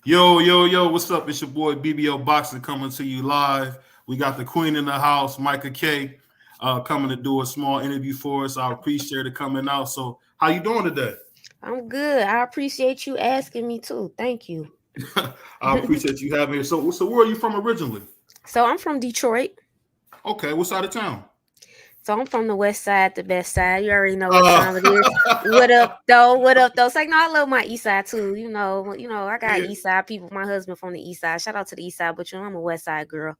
Yo, yo, yo, what's up? It's your boy BBL Boxing coming to you live. We got the Queen in the house, Miach K, coming to do a small interview for us. I appreciate it coming out. So, how you doing today? I'm good. I appreciate you asking me too. Thank you. I appreciate you having me. So where are you from originally? So I'm from Detroit. Okay, what side of town? So I'm from the west side, the best side. You already know what Uh, time it is. What up though? What up though? It's like no, I love my east side too. I got yeah, east side people. My husband from the east side. Shout out to the east side, but I'm a west side girl.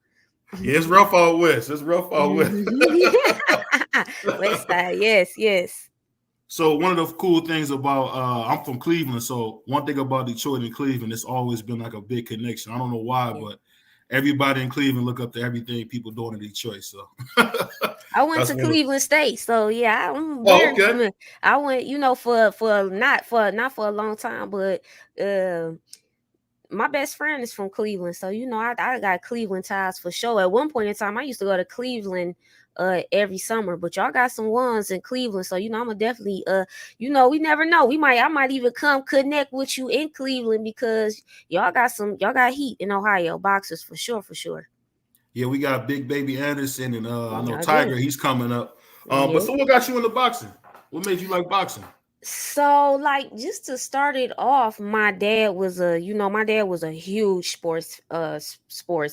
yeah, it's rough out west. It's rough out west. West side, yes, yes. So one of the cool things about I'm from Cleveland, so one thing about Detroit and Cleveland, it's always been like a big connection. I don't know why, Yeah. but everybody in Cleveland look up to everything people doing in Detroit. So I went that's to one of. Cleveland State, so yeah, I'm Oh, very okay. familiar. I went, for not for a long time, but uh, my best friend is from Cleveland, so I got Cleveland ties for sure. At one point in time, I used to go to Cleveland every summer, but y'all got some ones in Cleveland, so I'm gonna definitely we never know. I might even come connect with you in Cleveland because y'all got heat in Ohio boxers for sure, for sure. Yeah, we got Big Baby Anderson, and I know I Tiger. do. He's coming up. But Yeah. so what got you into boxing? What made you like boxing? So, like, just to start it off, my dad was a huge sports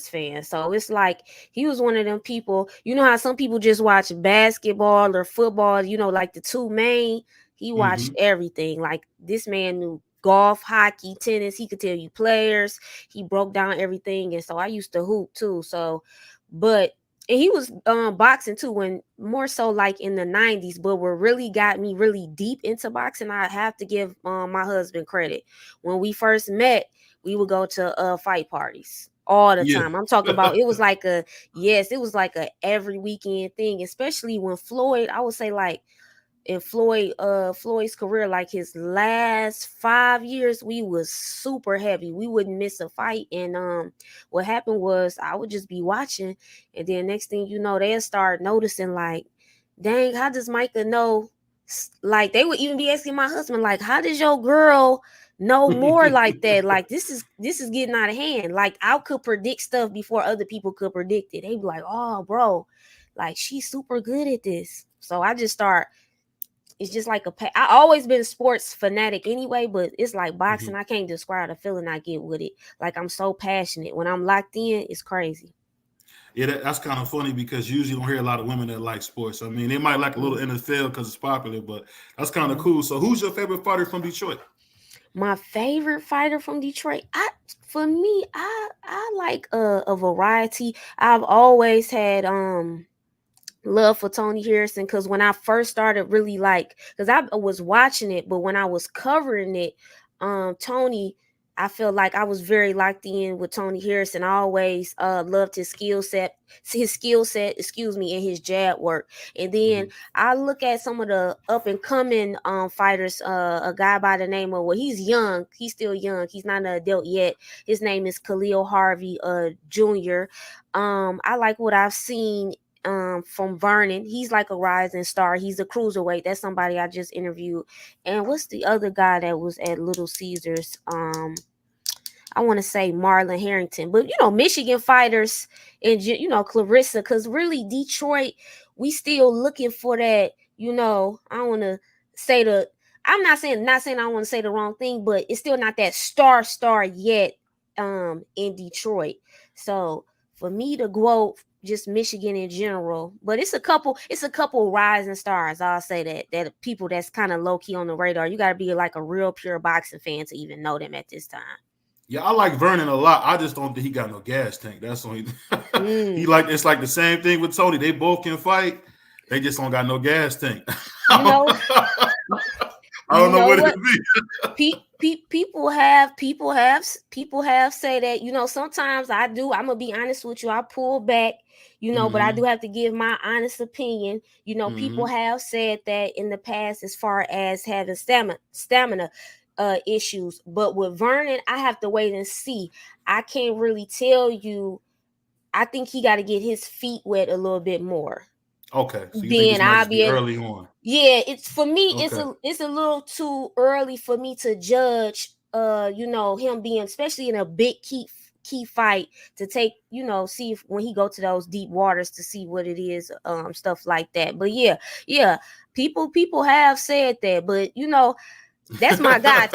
fan. So it's like he was one of them people. You know how some people just watch basketball or football. Like the two main. He watched Mm-hmm. everything. Like this man knew golf, hockey, tennis. He could tell you players. He broke down everything, and so I used to hoop too. So, but and he was boxing too when more so like in the 90s, but what really got me really deep into boxing, I have to give my husband credit. When we first met, we would go to fight parties all the Yeah. time. I'm talking about it was like a yes, it was like a every weekend thing, especially when Floyd, I would say like in Floyd's career, like his last 5 years, we was super heavy. We wouldn't miss a fight. And what happened was I would just be watching, and then next thing you know, they'll start noticing like, dang, how does Micah know? Like they would even be asking my husband, like, how does your girl know more like that? Like this is getting out of hand. Like I could predict stuff before other people could predict it. They be like, oh bro, like she's super good at this. So I just start, it's just like I always been a sports fanatic anyway, but it's like boxing. Mhm. I can't describe the feeling I get with it. Like I'm so passionate when I'm locked in. It's crazy. Yeah, that's kind of funny because you usually don't hear a lot of women that like sports. I mean, they might like a little Mm, NFL because it's popular, but that's kind of mm. cool. So, who's your favorite fighter from Detroit? My favorite fighter from Detroit, for me, I like a variety. I've always had love for Tony Harrison because when I first started really like, because I was watching it, but when I was covering it, Tony, I felt like I was very locked in with Tony Harrison. I always loved his skill set, excuse me, and his jab work. And then Mhm. I look at some of the up and coming fighters, a guy by the name of, well, he's young, he's still young, he's not an adult yet. His name is Khalil Harvey Jr. I like what I've seen from Vernon. He's like a rising star. He's a cruiserweight. That's somebody I just interviewed. And what's the other guy that was at Little Caesars? I want to say Marlon Harrington. But Michigan fighters and Clarissa, because really Detroit, we still looking for that. I don't want to say the. I'm not saying I want to say the wrong thing, but it's still not that star yet in Detroit. So for me to go just Michigan in general, but it's a couple rising stars. I'll say that people that's kind of low key on the radar. You got to be like a real pure boxing fan to even know them at this time. Yeah, I like Vernon a lot. I just don't think he got no gas tank. That's the only. He Mm. like it's like the same thing with Tony. They both can fight. They just don't got no gas tank. You know, I you don't know know what it what? be. People have say that, sometimes I'm gonna be honest with you, I pull back, but I do Hmm. have to give my honest opinion. People Hmm. have said that in the past as far as having stamina issues, but with Vernon I have to wait and see. I can't really tell you. I think he got to get his feet wet a little bit more, Okay, so you think this then might I'll just be be able. early on? Yeah, it's for me. It's Okay. a little too early for me to judge. him being, especially in a big key fight, to take, see if when he go to those deep waters to see what it is, stuff like that. But yeah, people have said that, but that's my guy.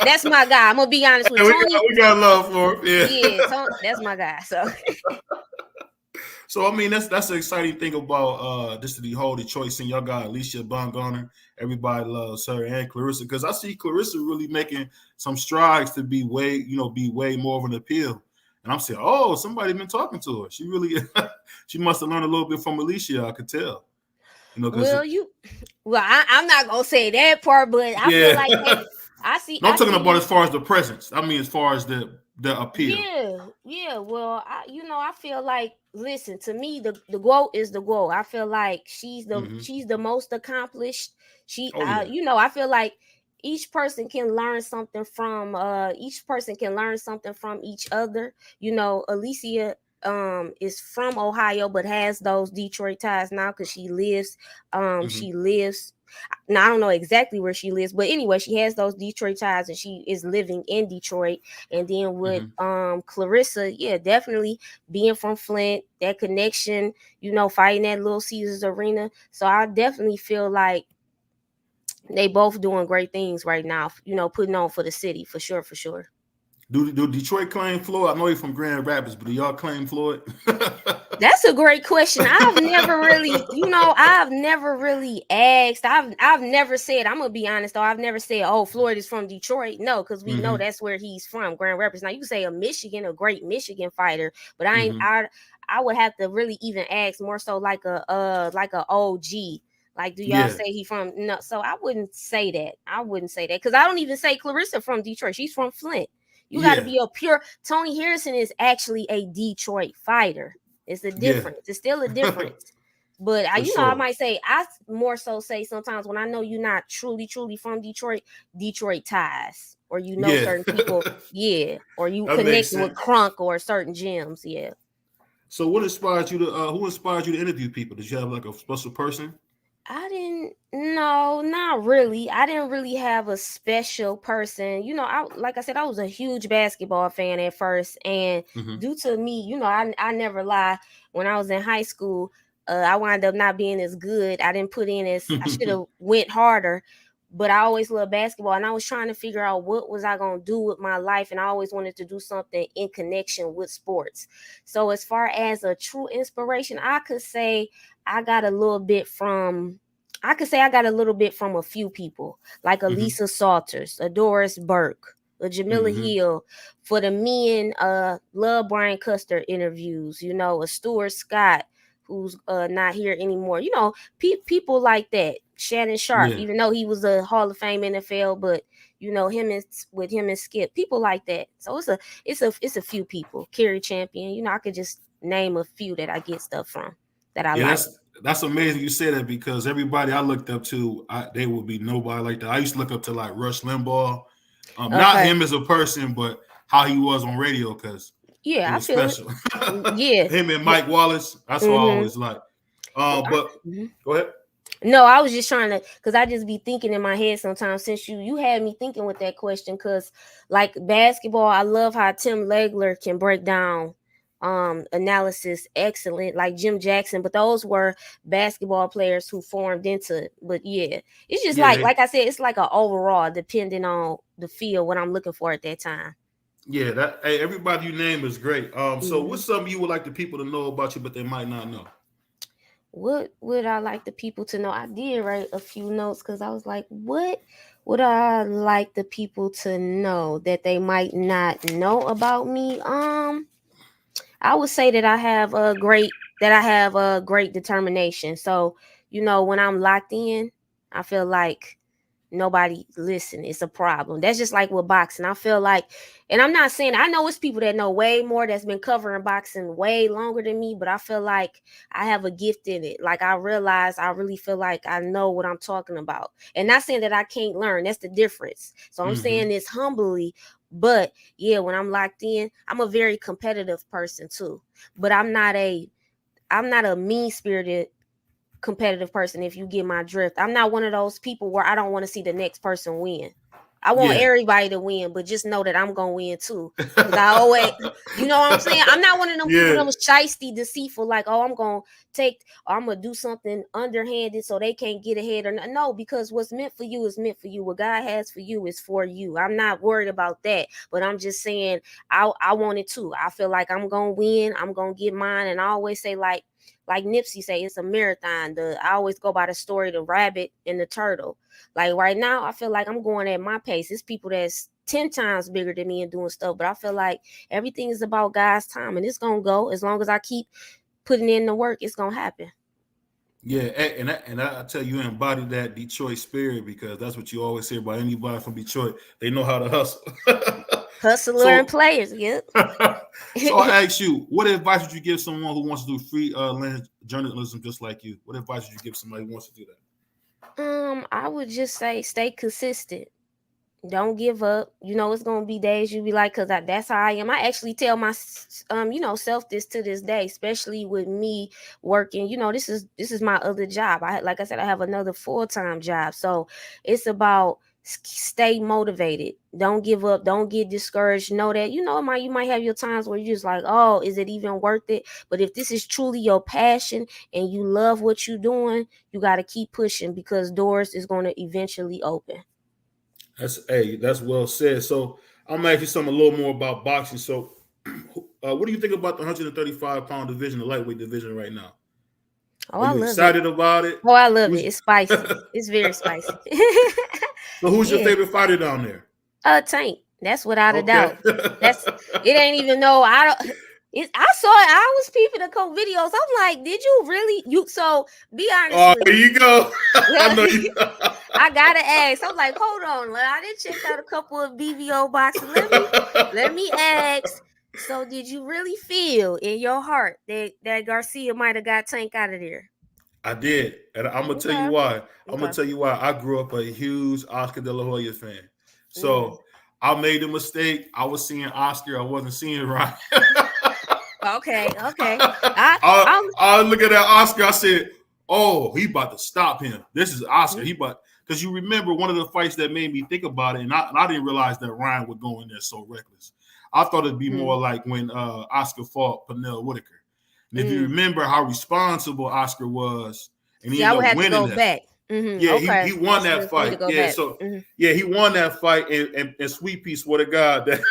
That's my guy. I'm gonna be honest with Tony. we got love for him. Yeah, Yeah. That's my guy. So So I mean, that's the exciting thing about just the whole Detroit scene. Y'all got Alicia Bongarner. Everybody loves her, and Clarissa, because I see Clarissa really making some strides to be way more of an appeal. And I'm saying, oh, somebody been talking to her. She really, she must have learned a little bit from Alicia. I could tell, because I'm not gonna say that part, but I feel like yeah. No, I'm I talking about see. as far as the presence. I mean, as far as the appeal. Yeah. Well, I feel like, listen, to me, the GOAT is the GOAT. I feel like she's the most accomplished. Oh yeah. I feel like each person can learn something from each other. Alicia is from Ohio but has those Detroit ties now because she lives, now I don't know exactly where she lives, but anyway, she has those Detroit ties and she is living in Detroit. And then with Clarissa, yeah, definitely being from Flint, that connection, fighting at Little Caesars Arena. So I definitely feel like they both doing great things right now, putting on for the city, for sure, for sure. Do Detroit claim Floyd? I know you're from Grand Rapids, but do y'all claim Floyd? That's a great question. I've never really asked. I've never said, I'm gonna be honest though, I've never said, oh, Floyd is from Detroit. No, because we know that's where he's from, Grand Rapids. Now you can say a great Michigan fighter, but I would have to really even ask more so like a OG. Like, do y'all say he from? No, so I wouldn't say that. Because I don't even say Clarissa from Detroit. She's from Flint. You got to be a pure. Tony Harrison is actually a Detroit fighter. It's a difference. It's still a difference. But I might say, I more so say sometimes when I know you're not truly from Detroit, Detroit ties, or certain people, or you connect with Crunk or certain gyms, yeah. So what inspired you to? Who inspired you to interview people? Did you have like a special person? No, not really. I didn't really have a special person. Like I said, I was a huge basketball fan at first. And due to me, I never lie. When I was in high school, I wound up not being as good. I didn't put in as I should have went harder. But I always loved basketball, and I was trying to figure out what was I going to do with my life. And I always wanted to do something in connection with sports. So as far as a true inspiration, I could say I got a little bit from a few people, like a Lisa Salters, a Doris Burke, a Jamila Hill. For the men, love Brian Custer interviews, a Stuart Scott, who's not here anymore. People like that. Shannon Sharp, even though he was a Hall of Fame NFL, but him and Skip, people like that. So it's a few people. Kerry Champion, I could just name a few that I get stuff from that I like. That's amazing you say that, because everybody I looked up to, they would be nobody like that. I used to look up to like Rush Limbaugh, not him as a person, but how he was on radio, because it was special. Him and Mike Wallace, that's what I always like. But go ahead. No, I was just trying to, because I just be thinking in my head sometimes, since you had me thinking with that question, because like basketball, I love how Tim Legler can break down analysis excellent, like Jim Jackson, but those were basketball players who formed into it. But yeah, it's just like I said, it's like an overall, depending on the field, what I'm looking for at that time. Yeah, everybody you name is great. So what's something you would like the people to know about you, but they might not know? What would I like the people to know? I did write a few notes because I was like, what would I like the people to know that they might not know about me? I would say that I have a great determination. So, when I'm locked in, I feel like nobody listen. It's a problem. That's just like with boxing. I feel like, and I'm not saying, I know it's people that know way more, that's been covering boxing way longer than me, but I feel like I have a gift in it. Like I really feel like I know what I'm talking about. And not saying that I can't learn. That's the difference. So I'm saying this humbly. But yeah, when I'm locked in, I'm a very competitive person too. But I'm not a mean-spirited competitive person, if you get my drift. I'm not one of those people where I don't want to see the next person win. I want Yeah. everybody to win, but just know that I'm gonna win too. Cause I always, you know what I'm saying? I'm not one of them people Yeah. that was shisty, deceitful, like, oh, I'm gonna take, or I'm gonna do something underhanded so they can't get ahead or not. No, because what's meant for you is meant for you. What God has for you is for you. I'm not worried about that, but I'm just saying I want it too. I feel like I'm gonna win. I'm gonna get mine, and I always say like Nipsey say, it's a marathon. I always go by the story, the rabbit and the turtle. Like right now, I feel like I'm going at my pace. It's people that's 10 times bigger than me and doing stuff, but I feel like everything is about God's time, and it's gonna go as long as I keep putting in the work. It's gonna happen. Yeah, and I tell you, you embody that Detroit spirit because that's what you always hear about anybody from Detroit. They know how to hustle. Hustler and So, players, yep. so I ask you, what advice would you give someone who wants to do freelance journalism just like you? What advice would you give somebody who wants to do that? I would just say stay consistent. Don't give up. You know, it's gonna be days you be like, cause that's how I am. I actually tell my self this to this day, especially with me working. You know, this is my other job. Like I said, I have another full-time job, so it's about stay motivated. Don't give up. Don't get discouraged. Know that you might have your times where you're just like, oh, is it even worth it? But if this is truly your passion and you love what you're doing, you got to keep pushing because doors is going to eventually open. That's well said. So I'm gonna ask you something a little more about boxing. So, what do you think about the 135-pound division, the lightweight division, right now? Oh, Are I you love it. excited about it? Oh, I love it. Who's It's spicy. It's very spicy. so who's your Yeah. favorite fighter down there? Tank. That's without a Okay. doubt. That's it. Ain't even no. I don't. I saw it. I was peeping a couple videos. I'm like, did you really? So be honest Oh, with there me. you go. I know you. I gotta ask. I'm like, hold on. I didn't check out a couple of BVO boxes. Let me ask. So did you really feel in your heart that Garcia might have got Tank out of there? I did, and I'm gonna tell you Okay. why. I'm gonna Okay. tell you why. I grew up a huge Oscar De La Hoya fan, Mm. so I made a mistake. I was seeing Oscar. I wasn't seeing Ryan. Okay. Okay. I I'm I look at that Oscar. I said, "Oh, he about to stop him. This is Oscar. mm, He about because you remember one of the fights that made me think about it, and I didn't realize that Ryan would go in there so reckless. I thought it'd be more mm, like when Oscar fought Pernell Whitaker, and if you mm. remember how responsible Oscar was, and he See, I ended would up have to winning go that. back. Yeah, Okay, he won that's that good for me to fight. go Yeah, back. so yeah, he won that fight, and Sweet Pea swore to God that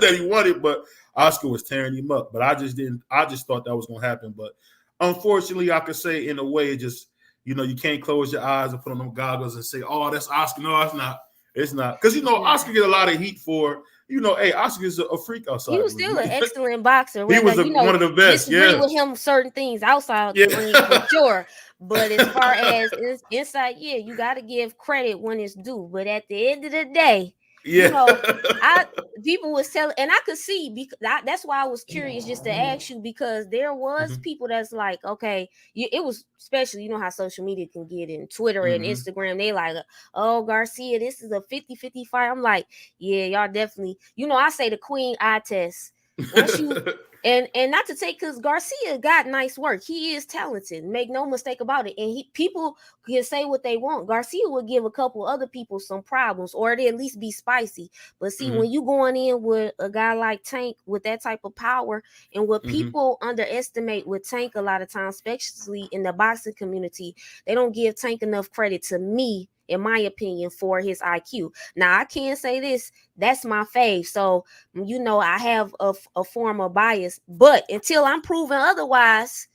that he won it, but Oscar was tearing him up. But I just didn't. I just thought that was gonna happen. But unfortunately, I could say in a way, it just you can't close your eyes and put on them goggles and say, "Oh, that's Oscar." No, it's not. It's not because Yeah. Oscar get a lot of heat for hey, Oscar is a freak He outside the was ring. still an excellent boxer. He Whether was one of the best. disagree Yeah, with him certain things outside the yeah, ring for sure. But as far as inside, yeah, you got to give credit when it's due. But at the end of the day, you yeah. know, I people was telling, and I could see because that's why I was curious just to ask you because there was Mhm, people that's like, okay, it was especially how social media can get in Twitter and mhm. Instagram. They like, oh Garcia, this is a 50-50 fight. I'm like, yeah, y'all definitely. I say the queen eye test. Once you and not to take because Garcia got nice work. He is talented. Make no mistake about it. And people can say what they want. Garcia will give a couple other people some problems, or they at least be spicy. But see, when Mhm, you going in with a guy like Tank with that type of power, and what mhm. people underestimate with Tank a lot of times, especially in the boxing community, they don't give Tank enough credit to me, in my opinion, for his IQ. Now I can say this, that's my fave. So I have a form of bias, but until I'm proven otherwise,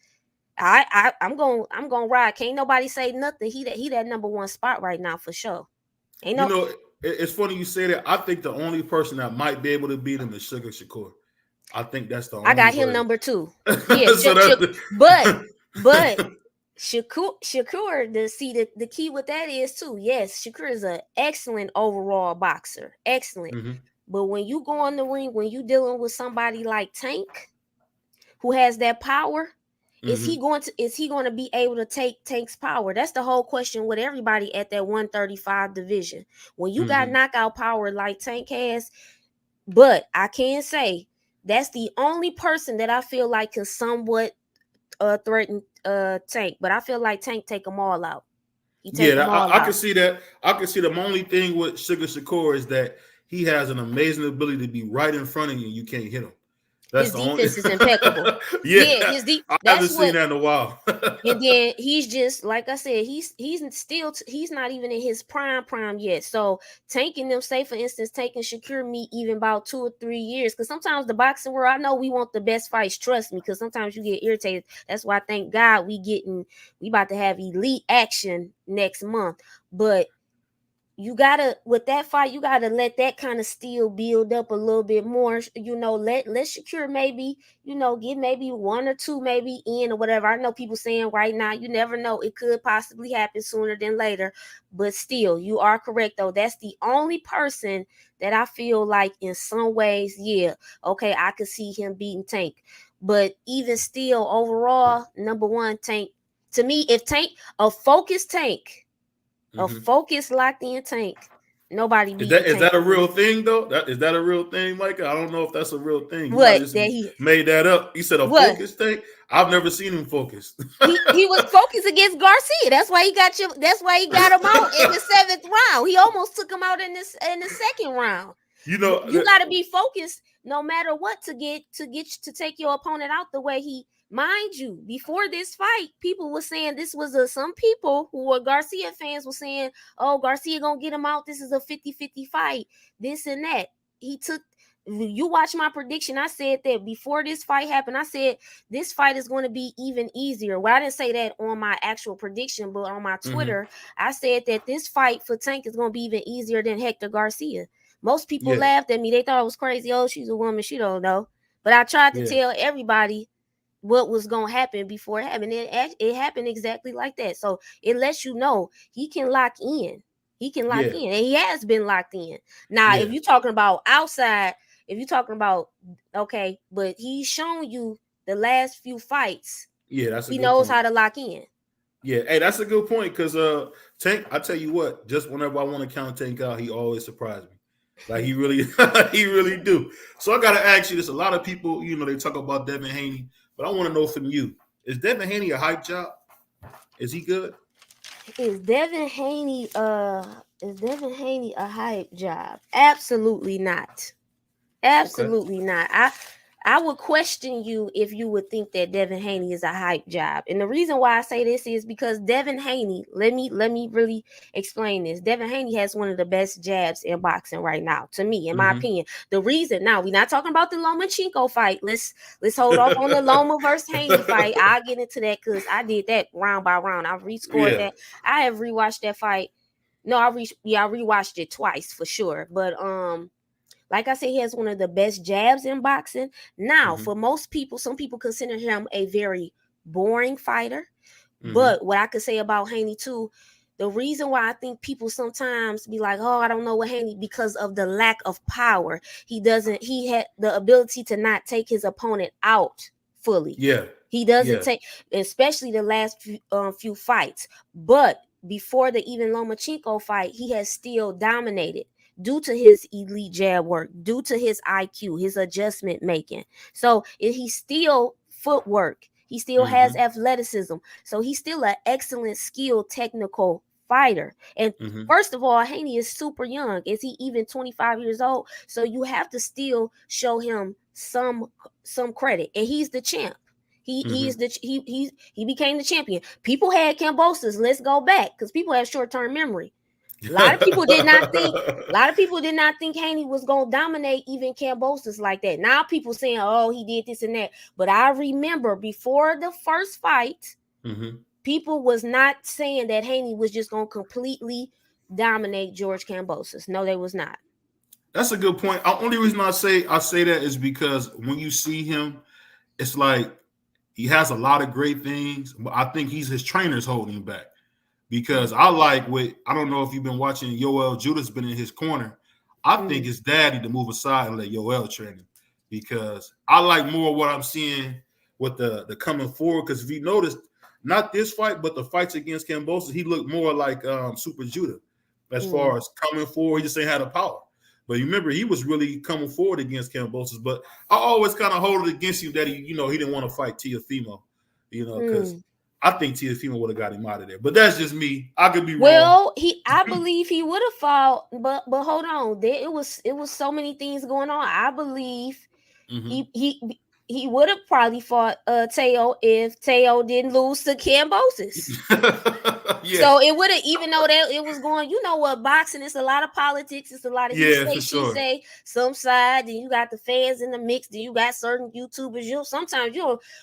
I'm gonna ride. Can't nobody say nothing. He that number one spot right now for sure. Ain't You no. know, it's funny you say that. I think the only person that might be able to beat him is Sugar Shakur. I think that's the I only got him person. number two. Yeah, So but that. but Shakur, the key with that is too. Yes, Shakur is an excellent overall boxer, excellent. Mhm, But when you go in the ring, when you dealing with somebody like Tank, who has that power, mhm, is he going to be able to take Tank's power? That's the whole question with everybody at that 135 division. When you got mhm. knockout power like Tank has, but I can say that's the only person that I feel like can somewhat threaten Tank, but I feel like Tank take them all out. He take Yeah, them all I can out. see that. I can see the only thing with Sugar Shakur is that he has an amazing ability to be right in front of you and you can't hit him. That's His the only. defense is impeccable. Yeah, Yeah, his deep. I haven't That's seen what. that in a while. And then he's just like I said, he's still he's not even in his prime yet. So taking them, say for instance, taking Shakur me even about 2 or 3 years, because sometimes the boxing world, I know we want the best fights. Trust me, because sometimes you get irritated. That's why thank God we about to have elite action next month, but you gotta with that fight, you gotta let that kind of steel build up a little bit more. Let Shakur maybe, get maybe one or two maybe in or whatever. I know people saying right now, you never know, it could possibly happen sooner than later. But still, you are correct though. That's the only person that I feel like in some ways, yeah, okay, I could see him beating Tank. But even still, overall, number one, Tank. To me, if Tank, a focused Tank, a Hmm. focused locked in Tank, nobody Is beating that is Tank that a to me. real thing though? Is that a real thing, Micah? I don't know if that's a real thing. You might What just that he made that up. You said a what focus thing. I've never seen him focus. he was focused against Garcia. That's why he got you. That's why he got him out in the seventh round. He almost took him out in the second round. You know, You got to be focused no matter what to take your opponent out the way he. Mind you, before this fight, people were saying this was some people who were Garcia fans were saying, oh, Garcia gonna get him out. This is a 50-50 fight. This and that. He took. You watch my prediction. I said that before this fight happened. I said this fight is going to be even easier. Well, I didn't say that on my actual prediction, but on my hmm Twitter, I said that this fight for Tank is going to be even easier than Hector Garcia. Most people yeah, laughed at me. They thought I was crazy. Oh, she's a woman. She don't know. But I tried to yeah, tell everybody what was going to happen before it happened. It happened exactly like that. So it lets you know he can lock in. He can lock yeah, in. And he has been locked in. Now, if yeah, you're talking about outside, if you're talking about, okay, but he's shown you the last few fights, yeah. That's a he good knows point. how to lock in. Yeah, hey, that's a good point because Tank, I tell you what, just whenever I want to count Tank out, he always surprised me. Like he really, he really do. So I gotta ask you this: a lot of people, they talk about Devin Haney, but I want to know from you: is Devin Haney a hype job? Is he good? Is Devin Haney a hype job? Absolutely not. Okay. Absolutely not. I would question you if you would think that Devin Haney is a hype job. And the reason why I say this is because Devin Haney, let me really explain this. Devin Haney has one of the best jabs in boxing right now, to me, in my Mm-hmm. opinion. The reason, now we're not talking about the Lomachenko fight. Let's hold off on the Loma versus Haney fight. I'll get into that because I did that round by round. I rescored Yeah. that. I have rewatched that fight. No, I rewatched it twice for sure. But like I said, he has one of the best jabs in boxing. Now, Mm-hmm. for most people, some people consider him a very boring fighter. Mm-hmm. But what I could say about Haney too, the reason why I think people sometimes be like, oh, I don't know what Haney, because of the lack of power. He had the ability to not take his opponent out fully. Yeah. He doesn't Yeah. take, especially the last few fights. But before the even Lomachenko fight, he has still dominated due to his elite jab work, due to his IQ, his adjustment making. So he's still footwork. He still has Mm-hmm. athleticism. So he's still an excellent skilled technical fighter. And Mm-hmm. first of all, Haney is super young. Is he even 25 years old? So you have to still show him some credit. And he's the champ. He Mm-hmm. is he became the champion. People had Cambosis. Let's go back because people have short term memory. A lot of people did not think. A lot of people did not think Haney was gonna dominate even Cambosis like that. Now people saying, "Oh, he did this and that." But I remember before the first fight, Mm-hmm. people was not saying that Haney was just gonna completely dominate George Cambosis. No, they was not. That's a good point. The only reason I say that is because when you see him, it's like he has a lot of great things, but I think his trainers holding him back. Because I don't know if you've been watching Yoel Judah's been in his corner. I think Mm, it's daddy to move aside and let Yoel train him because I like more what I'm seeing with the coming forward. Because if you notice, not this fight, but the fights against Cambosis, he looked more like Super Judah as mm. far as coming forward. He just ain't had the power. But you remember, he was really coming forward against Cambosis. But I always kind of hold it against him that he didn't want to fight Tiafimo, because Mm. I think Teofimo would have got him out of there. But that's just me. I could be wrong. Well, I believe he would have fought, but hold on, it was so many things going on. I believe Mm-hmm. he would have probably fought Teo if Teo didn't lose to Cambosis. Yeah. So it would have, even though that it was going, you know what, boxing, it's a lot of politics, it's a lot of he Yeah, say, for she sure. say, some side, then you got the fans in the mix, then you got certain YouTubers. Sometimes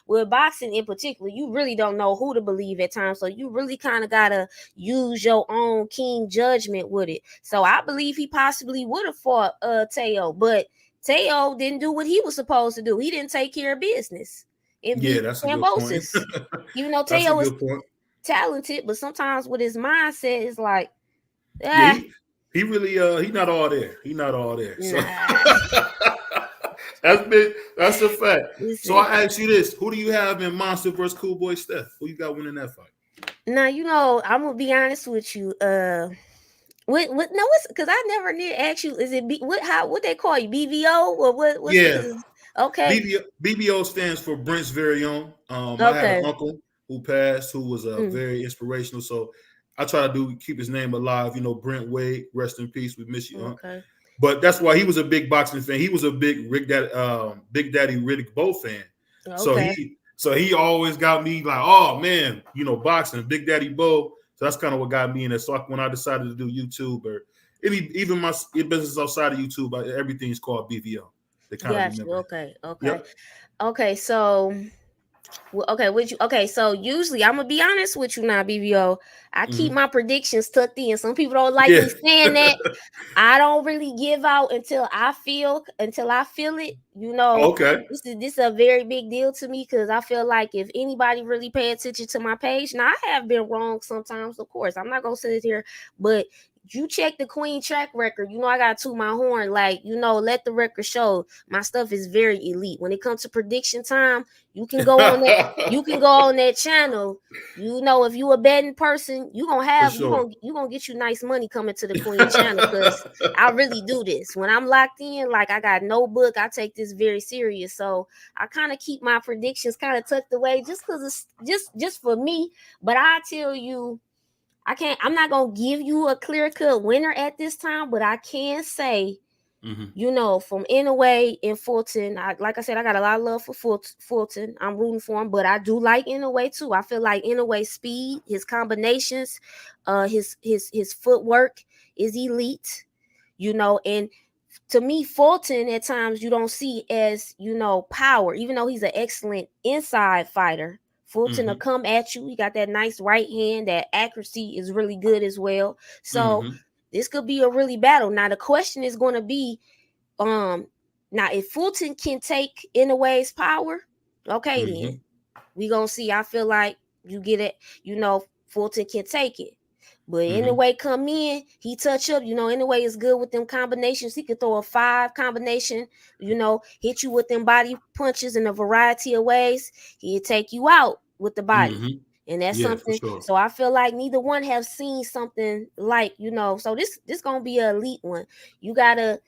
with boxing in particular, you really don't know who to believe at times. So you really kind of gotta use your own keen judgment with it. So I believe he possibly would have fought Teo, but Teo didn't do what he was supposed to do. He didn't take care of business and Yeah, beat that's a good point. Cambosis. Even though That's a Teo is good point. talented, but sometimes with his mindset, it's like, Yeah, he really he not all there. He not all there. So nah. that's a fact. So Listen, I ask you this: who do you have in Monster versus Cool Boy Steph? Who you got winning that fight? now I'm gonna be honest with you. What no, it's because I never did ask you. Is it what they call you, BVO, or what's Yeah, the okay? BBO stands for Brent's very own. I had an Okay. uncle who passed who was Mm, very inspirational. So I try to keep his name alive. You know, Brent Wade, rest in peace. We miss you, Unc. okay. But that's why he was a big boxing fan. He was a big Big Daddy Riddick Bowe fan. So Okay. he always got me like, oh man, you know, boxing, Big Daddy Bowe. So that's kind of what got me in it. So when I decided to do YouTube or even my business outside of YouTube, everything's called BVO. They kind of Gotcha. remember that. Okay. Okay. Yep. Okay. So okay, so usually I'm gonna be honest with you now, BVO. I keep Mm-hmm. my predictions tucked in. Some people don't like Yeah. me saying that. I don't really give out until I feel it. Okay. This is a very big deal to me because I feel like if anybody really pay attention to my page, now I have been wrong sometimes, of course. I'm not gonna sit here, but you check the Queen track record, I gotta toot my horn. Like, let the record show my stuff is very elite. When it comes to prediction time, you can go on that, channel. If you a betting person, For sure. you gonna get you nice money coming to the Queen channel because I really do this. When I'm locked in, like I got no book, I take this very serious. So I kind of keep my predictions kind of tucked away just because it's just for me. But I tell you, I'm not gonna give you a clear-cut winner at this time, but I can say, from Inouye and Fulton, like I said, I got a lot of love for Fulton. I'm rooting for him, but I do like Inouye too. I feel like Inouye's speed, his combinations, his footwork is elite. And to me, Fulton at times you don't see as power, even though he's an excellent inside fighter. Fulton will come at you. He got that nice right hand. That accuracy is really good as well. So this could be a really battle. Now the question is going to be, now if Fulton can take Inouye's power, okay, then we gonna see. I feel like you get it. Fulton can take it. But Inouye come in, he touch up. Inouye is good with them combinations. He could throw a 5 combination. Hit you with them body punches in a variety of ways. He'll take you out with the body, and that's Yeah, for something. sure. So I feel like neither one have seen something like. So this gonna be an elite one. You gotta.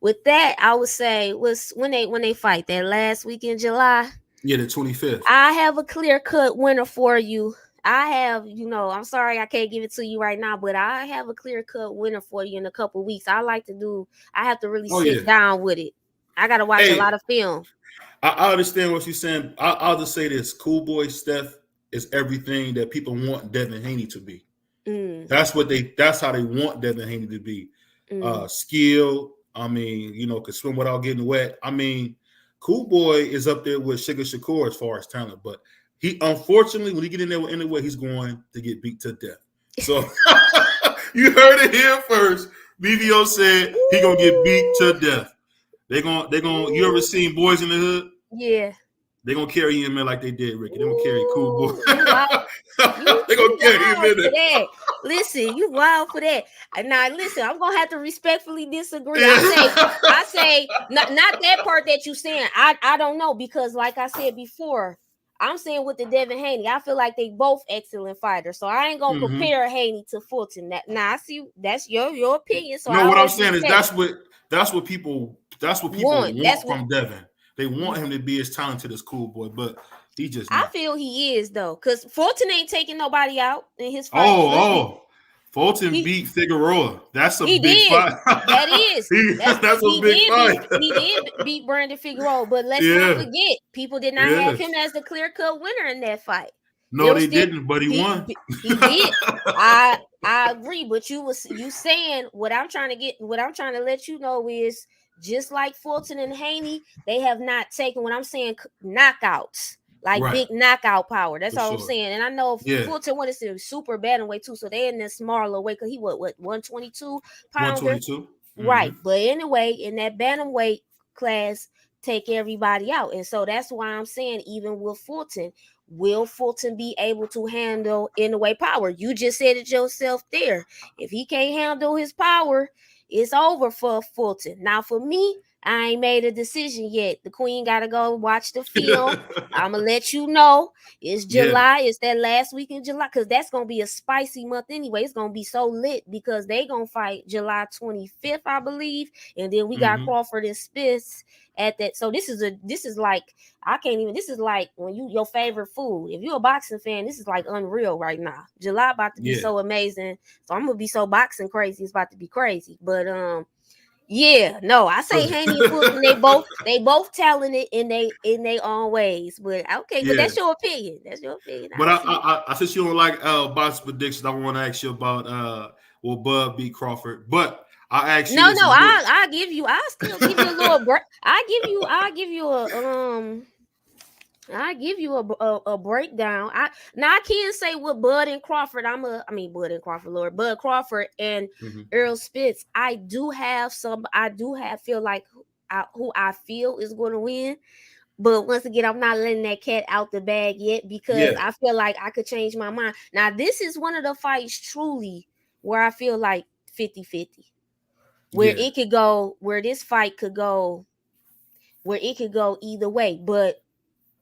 With that, I would say was when they fight that last week in July. Yeah, the 25th. I have a clear-cut winner for you. I have, I'm sorry I can't give it to you right now, but I have a clear-cut winner for you in a couple weeks. I have to really sit down with it. I got to watch a lot of film. I understand what you're saying. I'll just say this: Cool Boy Steph is everything that people want Devin Haney to be. That's how they want Devin Haney to be. Skill. I mean, could swim without getting wet. I mean, Cool Boy is up there with Sugar Shakur as far as talent, but he unfortunately, when he get in there with Inouye, he's going to get beat to death. So you heard it here first. BVO said he gonna get beat to death. They gonna. You ever seen Boys in the Hood? Yeah. They gonna carry him in like they did Ricky. They gonna carry Cool Boy. They gonna carry him in there. That. Listen, you wild for that. Now listen, I'm gonna have to respectfully disagree. I say not that part that you saying. I don't know, because like I said before, I'm saying with the Devin Haney, I feel like they both excellent fighters. So I ain't gonna compare Haney to Fulton. Now I see that's your opinion. So no, what I'm saying is that's what people want from Devin. They want him to be as talented as Cool Boy, but He just I not. feel he is though, because Fulton ain't taking nobody out in his fights. Let's be Oh, Fulton he beat Figueroa. That's a he big did. fight. That is That's a big fight. he did beat Brandon Figueroa, but let's not Yeah, forget people did not have yeah. him as the clear cut winner in that fight. There No, was they still didn't, but he won. he did. I agree, but you saying what I'm trying to get, what I'm trying to let you know is just like Fulton and Haney, they have not taken what I'm saying knockouts. Like Right, big knockout power. That's for all I'm sure. saying. And I know Yeah, Fulton wanted to super bad in weight too. So they in this smaller weight because he what 122 pounder. 122. Right. But anyway, in that bantamweight class, take everybody out. And so that's why I'm saying, even with Fulton, will Fulton be able to handle in the way power? You just said it yourself there. If he can't handle his power, it's over for Fulton. Now, for me, I ain't made a decision yet. The Queen got to go watch the film. I'm going to let you know. It's Yeah. July. It's that last week in July because that's going to be a spicy month anyway. It's going to be so lit because they going to fight July 25th, I believe. And then we got Crawford and Spence at that. So this is like, I can't even, this is like when your favorite food. If you're a boxing fan, this is like unreal right now. July about to be so amazing. So I'm going to be so boxing crazy. It's about to be crazy. But, yeah, no, I say Haney and Fulton, they both talented in they own ways. But okay, but that's your opinion. That's your opinion. But I since you don't like box predictions, I want to ask you about will Bud beat Crawford? But I ask you No, this no, as well. I still give you a little break. I give you a breakdown. I can't say with Bud and Crawford. Bud and Crawford, Lord, Bud Crawford and Earl Spitz. I do have feel like who I feel is going to win. But once again, I'm not letting that cat out the bag yet because I feel like I could change my mind. Now, this is one of the fights truly where I feel like 50-50. Where it could go, where this fight could go, where it could go either way. But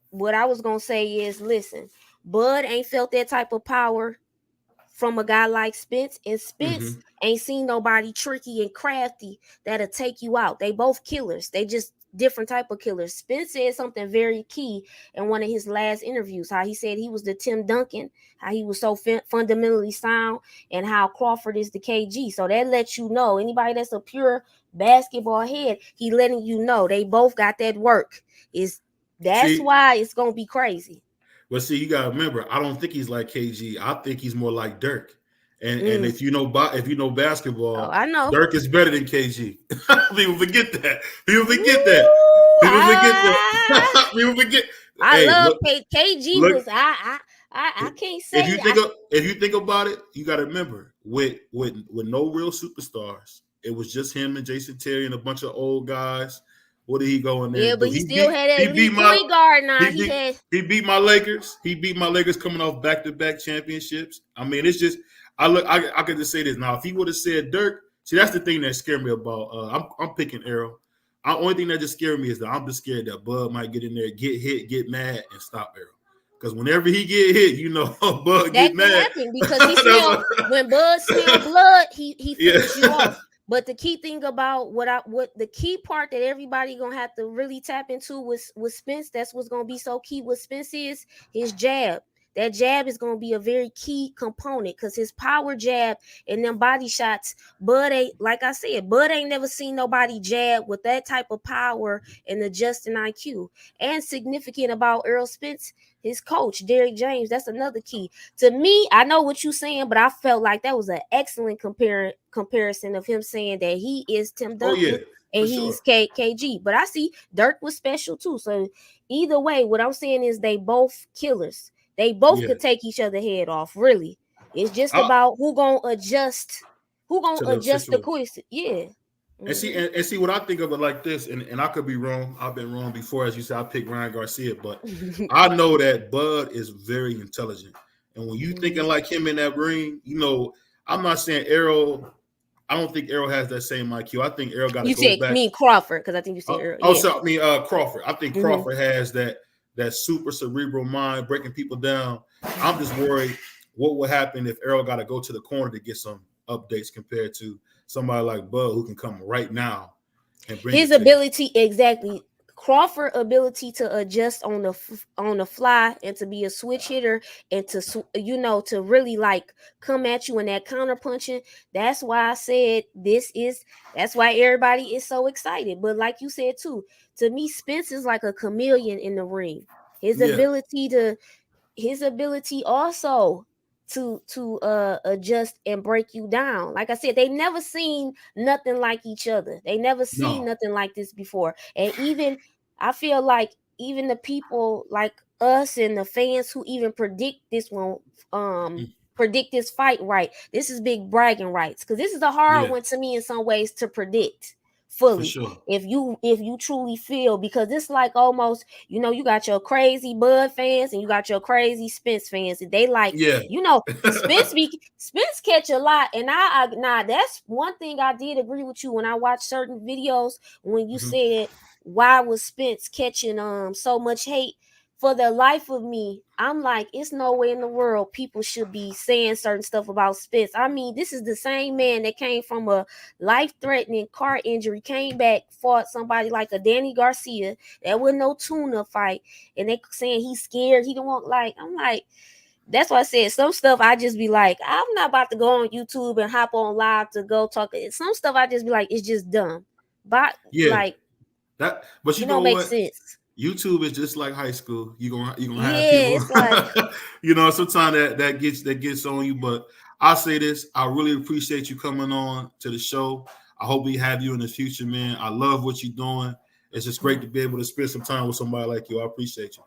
what I was gonna say is, listen, Bud ain't felt that type of power from a guy like Spence, and Spence ain't seen nobody tricky and crafty that'll take you out. They both killers. They just different type of killers. Spence said something very key in one of his last interviews, how he said he was the Tim Duncan, how he was so fundamentally sound, and how Crawford is the KG. So that lets you know, anybody that's a pure basketball head, he letting you know they both got that work. That's why it's gonna be crazy. But see, you gotta remember, I don't think he's like KG. I think he's more like Dirk. And if you know basketball, I know Dirk is better than KG. People forget that. People forget that. People forget that. People forget. I love KG. I can't say if you think about it, you got to remember with no real superstars, it was just him and Jason Terry and a bunch of old guys. What did he go in there? Yeah, but he still had that elite point guard. Now he beat my Lakers. He beat my Lakers coming off back-to-back championships. I mean, it's just I could just say this now. If he would have said Dirk, see, that's the thing that scared me about. I'm picking Errol. The only thing that just scared me is that I'm just scared that Bud might get in there, get hit, get mad, and stop Errol. Because whenever he get hit, you know, Bud get mad. That can happen because he smell when Bud smell blood, he finishes you off. But the key thing about what the key part that everybody gonna have to really tap into with Spence, that's what's gonna be so key with Spence is his jab. That jab is going to be a very key component because his power jab and them body shots, Bud ain't, like I said, Bud ain't never seen nobody jab with that type of power and the Justin IQ. And significant about Earl Spence, his coach, Derrick James, that's another key. To me, I know what you're saying, but I felt like that was an excellent comparison of him saying that he is Tim Duncan and he's KG. But I see Dirk was special too. So either way, what I'm saying is they both killers. They both could take each other head off. Really, it's just about who gonna adjust the course. Yeah. And see what I think of it like this, and I could be wrong. I've been wrong before, as you said. I picked Ryan Garcia, but I know that Bud is very intelligent. And when you thinking like him in that ring, you know, I'm not saying Errol. I don't think Errol has that same IQ. I think Errol got to go back. You mean Crawford? Because I think you said Errol. Crawford. I think Crawford has that super cerebral mind, breaking people down. I'm just worried what will happen if Errol got to go to the corner to get some updates compared to somebody like Bud who can come right now and bring his ability. Exactly. Crawford ability to adjust on the fly and to be a switch hitter and to to really like come at you in that counter punching. That's why I said that's why everybody is so excited. But like you said too, to me, Spence is like a chameleon in the ring. His Yeah. ability to his ability also to adjust and break you down. Like I said, they never seen nothing like each other. They never seen No. nothing like this before. And even I feel like even the people like us and the fans who even predict this one, Mm. predict this fight right. This is big bragging rights because this is a hard Yeah, one to me in some ways to predict for fully. sure. If you truly feel, because it's like almost, you got your crazy Bud fans and you got your crazy Spence fans, and they like, Yeah. Spence catch a lot, and I that's one thing I did agree with you when I watched certain videos when you Mhm. said why was Spence catching so much hate. For the life of me, I'm like, it's no way in the world people should be saying certain stuff about Spence. I mean, this is the same man that came from a life-threatening car injury, came back, fought somebody like a Danny Garcia. That was no tune-up fight, and they saying he's scared. He don't want, like, I'm like, that's why I said some stuff I just be like, I'm not about to go on YouTube and hop on live to go talk. Some stuff I just be like, it's just dumb, but Yeah. like But you it know don't make what? sense. YouTube is just like high school. You gonna have Yeah, people, it's like, sometimes that gets on you. But I'll say this: I really appreciate you coming on to the show. I hope we have you in the future, man. I love what you're doing. It's just great to be able to spend some time with somebody like you. I appreciate you.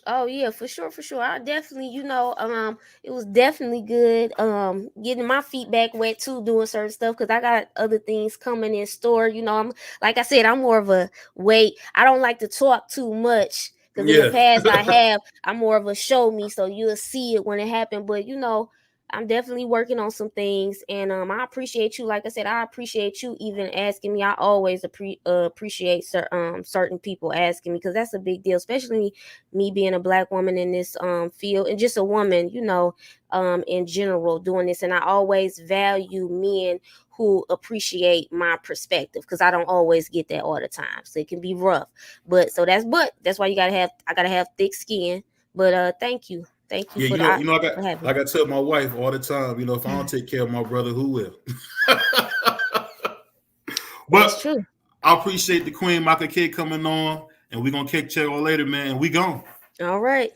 oh yeah, for sure, for sure. I definitely, it was definitely good. Getting my feet back wet too, doing certain stuff because I got other things coming in store. I'm like I said, I'm more of a wait. I don't like to talk too much because in the Yeah, past I'm more of a show me, so you'll see it when it happened. But I'm definitely working on some things, and I appreciate you. Like I said, I appreciate you even asking me. I always appreciate certain people asking me because that's a big deal, especially me being a black woman in this field and just a woman, in general doing this. And I always value men who appreciate my perspective because I don't always get that all the time. So it can be rough. But that's why I gotta have thick skin. But thank you. Thank you yeah. for I got for having like I tell my wife all the time. If I don't me. take care of my brother, who will? That's But true. I appreciate the Queen Miach K coming on, and we're gonna kick check on later, man. And we gone. All right.